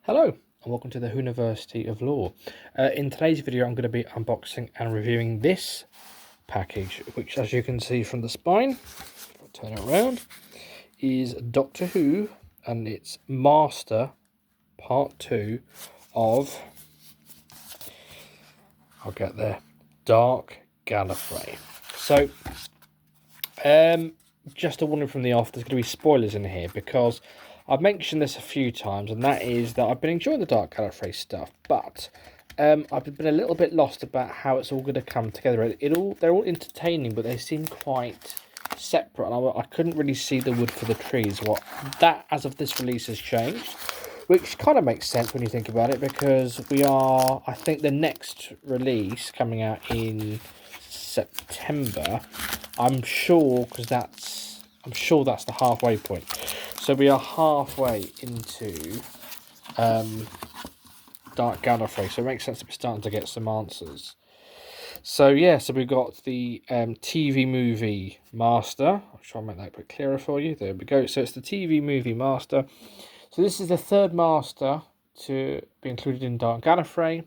Hello and welcome to the University of Law. In today's video I'm going to be unboxing and reviewing this package, which as you can see from the spine, I'll turn it around, is Doctor Who and it's Master Part 2 of, I'll get there, Dark Gallifrey. So, just a warning from the off, there's going to be spoilers in here because I've mentioned this a few times, and that is that I've been enjoying the Dark Gallifrey stuff, but I've been a little bit lost about how it's all going to come together. They're all entertaining, but they seem quite separate, and I couldn't really see the wood for the trees. What that, as of this release, has changed, which kind of makes sense when you think about it, because I think the next release coming out in September, I'm sure that's the halfway point. So we are halfway into Dark Gallifrey, so it makes sense that we're starting to get some answers. So yeah, so we've got the TV movie Master. I'll try and make that a bit clearer for you. There we go. So it's the TV movie Master. So this is the third Master to be included in Dark Gallifrey.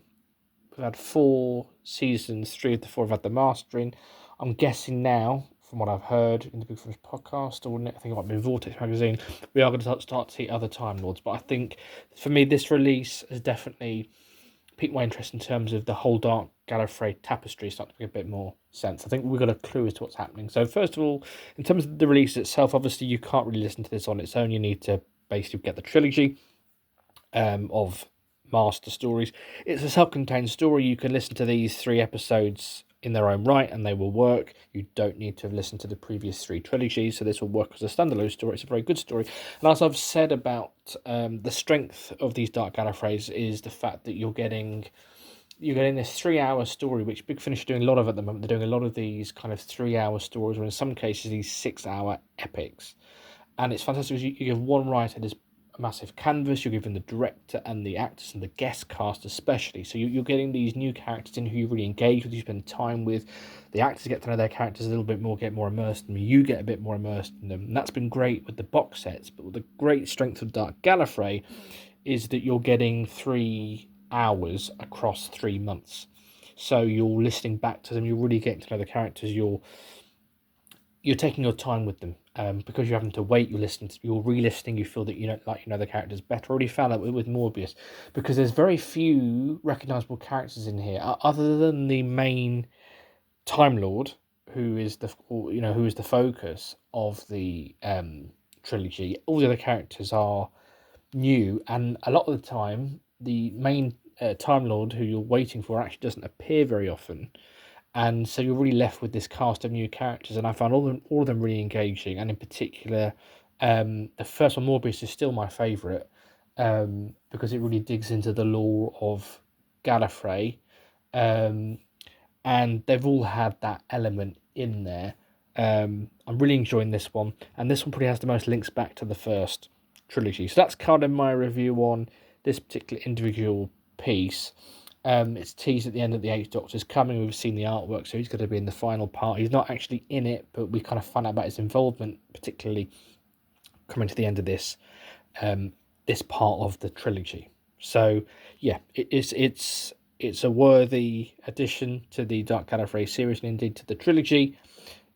We've had 4 seasons, 3 of the 4 have had the mastering. I'm guessing now, from what I've heard in the Big Finish podcast, or I think it might be Vortex magazine, we are going to start to see other Time Lords. But I think, for me, this release has definitely piqued my interest in terms of the whole Dark Gallifrey tapestry starting to make a bit more sense. I think we've got a clue as to what's happening. So first of all, in terms of the release itself, obviously you can't really listen to this on its own. You need to basically get the trilogy of Master stories. It's a self-contained story. You can listen to these 3 episodes in their own right and they will work. You don't need to have listened to the previous 3 trilogies, so this will work as a standalone story. It's a very good story. And as I've said about the strength of these Dark Gallifreys is the fact that you're getting this 3-hour story, which Big Finish are doing a lot of at the moment. They're doing a lot of these kind of 3-hour stories, or in some cases these 6-hour epics. And it's fantastic because you give one writer this massive canvas, you're giving the director and the actors and the guest cast especially, so you're getting these new characters in who you really engage with, you spend time with. The actors get to know their characters a little bit more, get more immersed in them, you get a bit more immersed in them, and that's been great with the box sets. But the great strength of Dark Gallifrey is that you're getting 3 hours across 3 months, so you're listening back to them, you're really getting to know the characters, you're taking your time with them, because you're having to wait. You're re-listening. You feel that you know the characters better. I already found that with Morbius, because there's very few recognizable characters in here other than the main Time Lord, who is the focus of the trilogy. All the other characters are new, and a lot of the time, the main Time Lord who you're waiting for actually doesn't appear very often. And so you're really left with this cast of new characters, and I found all of them really engaging. And in particular, the first one, Morbius, is still my favourite, because it really digs into the lore of Gallifrey, and they've all had that element in there. I'm really enjoying this one, and this one probably has the most links back to the first trilogy. So that's kind of my review on this particular individual piece. It's teased at the end that the 8th Doctor's coming. We've seen the artwork, so he's going to be in the final part. He's not actually in it, but we kind of find out about his involvement, particularly coming to the end of this part of the trilogy. So yeah, it's a worthy addition to the Dark Gallifrey series, and indeed to the trilogy.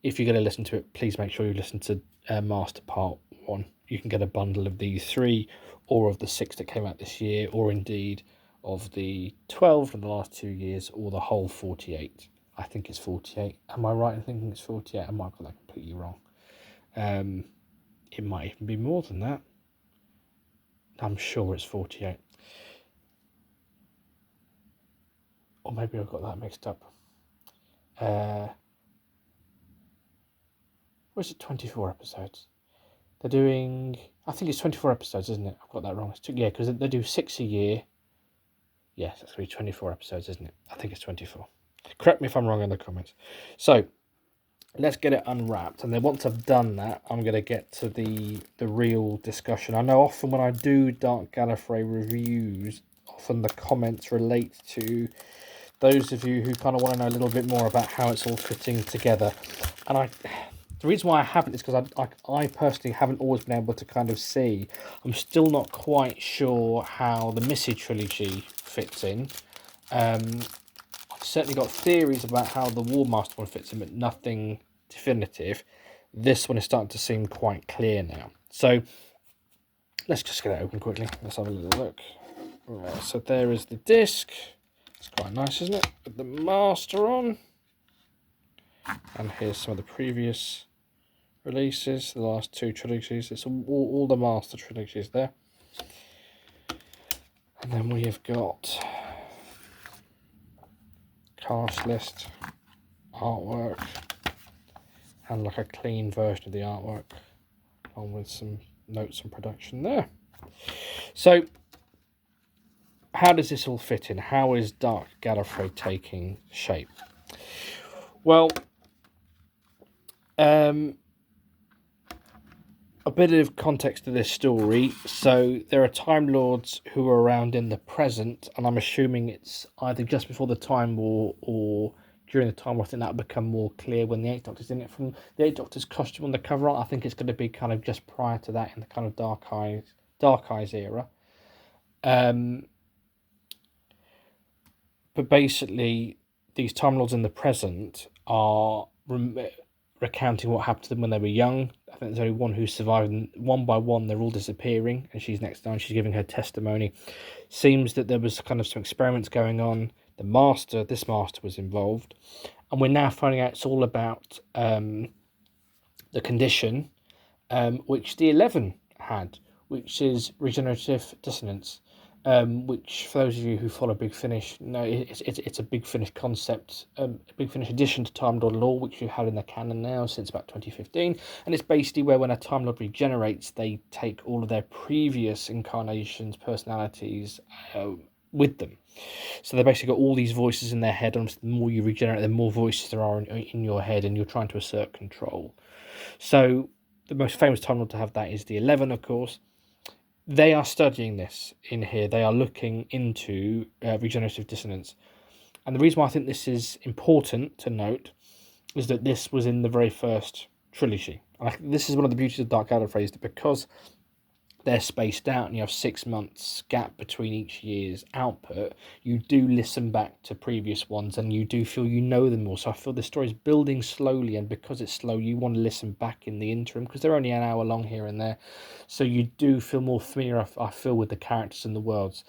If you're going to listen to it, please make sure you listen to Master Part 1. You can get a bundle of these 3, or of the 6 that came out this year, or indeed of the 12 from the last 2 years, or the whole 48. I think it's 48. Am I right in thinking it's 48? I might have got that completely wrong. It might even be more than that. I'm sure it's 48. Or maybe I've got that mixed up. Or is it 24 episodes? They're doing... I think it's 24 episodes, isn't it? I've got that wrong. Yeah, because they do 6 a year. Yes, that's going to be 24 episodes, isn't it? I think it's 24. Correct me if I'm wrong in the comments. So, let's get it unwrapped. And then once I've done that, I'm going to get to the real discussion. I know often when I do Dark Gallifrey reviews, often the comments relate to those of you who kind of want to know a little bit more about how it's all fitting together. And The reason why I haven't is because I personally haven't always been able to kind of see. I'm still not quite sure how the Missy trilogy fits in. I've certainly got theories about how the War Master one fits in, but nothing definitive. This one is starting to seem quite clear now. So let's just get it open quickly. Let's have a little look. Right, so there is the disc. It's quite nice, isn't it? With the Master on. And here's some of the previous releases, the last two trilogies. It's all the Master trilogies there. And then we have got cast list, artwork, and like a clean version of the artwork, along with some notes on production there. So, how does this all fit in? How is Dark Gallifrey taking shape? Well, a bit of context to this story. So there are Time Lords who are around in the present, and I'm assuming it's either just before the Time War or during the Time War. I think that'll become more clear when the Eighth Doctor's in it. From the Eighth Doctor's costume on the cover art, I think it's going to be kind of just prior to that in the kind of Dark Eyes era. But basically, these Time Lords in the present are recounting what happened to them when they were young. I think there's only one who survived, and one by one they're all disappearing, and she's next down. She's giving her testimony. Seems that there was kind of some experiments going on. This master was involved, and we're now finding out it's all about the condition which the 11 had, which is regenerative dissonance. Which, for those of you who follow Big Finish, know it's a Big Finish concept, a Big Finish addition to Time Lord lore, which we've had in the canon now since about 2015, and it's basically where when a Time Lord regenerates, they take all of their previous incarnations, personalities, with them. So they basically got all these voices in their head, and the more you regenerate, the more voices there are in your head, and you're trying to assert control. So the most famous Time Lord to have that is the 11, of course. They are studying this in here. They are looking into regenerative dissonance. And the reason why I think this is important to note is that this was in the very first trilogy. And this is one of the beauties of Dark Gallifrey, is that because they're spaced out and you have 6 months gap between each year's output, you do listen back to previous ones and you do feel you know them more. So I feel the story is building slowly, and because it's slow, you want to listen back in the interim because they're only an hour long here and there. So you do feel more familiar, I feel, with the characters and the worlds.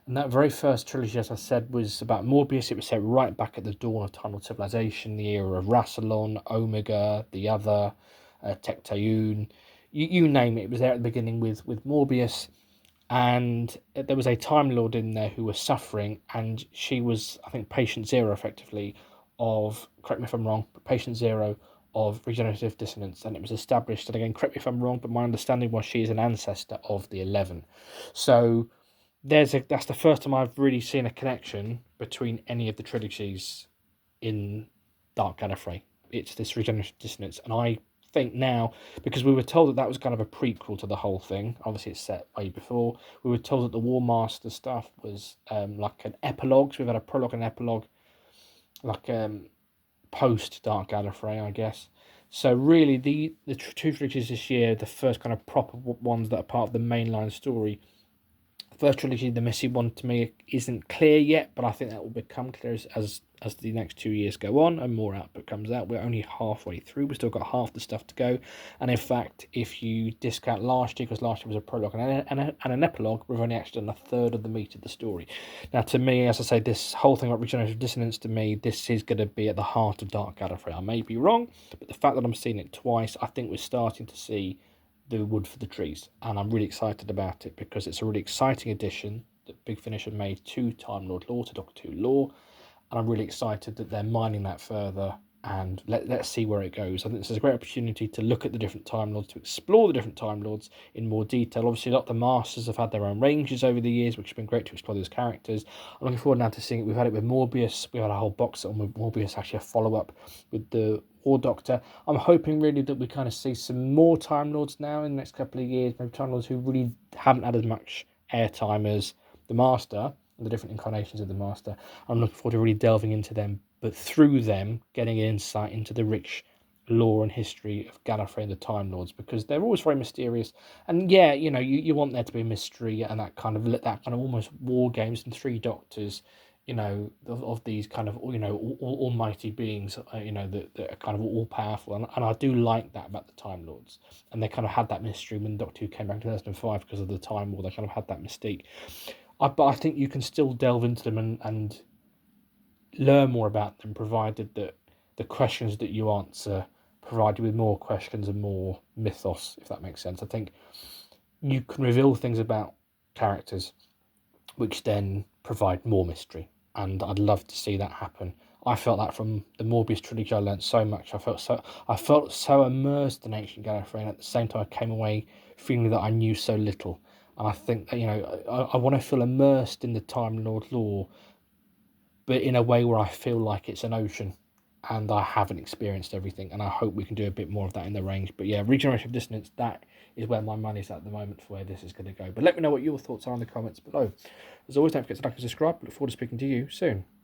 And that very first trilogy, as I said, was about Morbius. It was set right back at the dawn of Time Lord civilization, the era of Rassilon, Omega, the Other, Tecteun. You name it. It was there at the beginning with Morbius, and there was a Time Lord in there who was suffering, and she was, I think, patient zero, effectively, of, correct me if I'm wrong, but patient zero of regenerative dissonance, and it was established, and again, correct me if I'm wrong, but my understanding was she is an ancestor of the 11. So that's the first time I've really seen a connection between any of the trilogies in Dark Gallifrey. It's this regenerative dissonance, and I think now, because we were told that was kind of a prequel to the whole thing, obviously it's set way before, we were told that the War Master stuff was like an epilogue. So we've had a prologue and epilogue, like post Dark Gallifrey, I guess. So really the two trilogies this year, the first kind of proper ones that are part of the mainline story. The first trilogy, the Missy one, to me isn't clear yet, but I think that will become clear as the next 2 years go on and more output comes out. We're only halfway through. We've still got half the stuff to go. And in fact, if you discount last year, because last year was a prologue and an epilogue, we've only actually done a third of the meat of the story. Now, to me, as I say, this whole thing about regenerative dissonance, to me, this is going to be at the heart of Dark Gallifrey. I may be wrong, but the fact that I'm seeing it twice, I think we're starting to see the wood for the trees, and I'm really excited about it because it's a really exciting addition that Big Finish have made to Time Lord lore, to Doctor Who lore, and I'm really excited that they're mining that further, and let's see where it goes. I think this is a great opportunity to look at the different Time Lords, to explore the different Time Lords in more detail. Obviously, a lot of the Masters have had their own ranges over the years, which has been great to explore those characters. I'm looking forward now to seeing it. We've had it with Morbius. We had a whole box set on with Morbius, actually a follow-up with the War Doctor. I'm hoping really that we kind of see some more Time Lords now in the next couple of years, maybe Time Lords who really haven't had as much airtime as the Master, and the different incarnations of the Master. I'm looking forward to really delving into them, but through them getting insight into the rich lore and history of Gallifrey and the Time Lords, because they're always very mysterious. And yeah, you know, you want there to be a mystery and that kind of almost war games and Three Doctors, you know, of these kind of, you know, almighty beings, you know, that are kind of all powerful. And I do like that about the Time Lords. And they kind of had that mystery when Doctor Who came back in 2005 because of the Time War. They kind of had that mystique. But I think you can still delve into them and learn more about them, provided that the questions that you answer provide you with more questions and more mythos, if that makes sense. I think you can reveal things about characters which then provide more mystery, and I'd love to see that happen. I felt that from the Morbius trilogy. I learned so much. I felt so immersed in ancient Gallifrey, and at the same time I came away feeling that I knew so little. And I think that, you know, I want to feel immersed in the Time Lord lore, but in a way where I feel like it's an ocean and I haven't experienced everything. And I hope we can do a bit more of that in the range. But yeah, Regeneration of Dissonance, that is where my money's at the moment for where this is going to go. But let me know what your thoughts are in the comments below. As always, don't forget to like and subscribe. Look forward to speaking to you soon.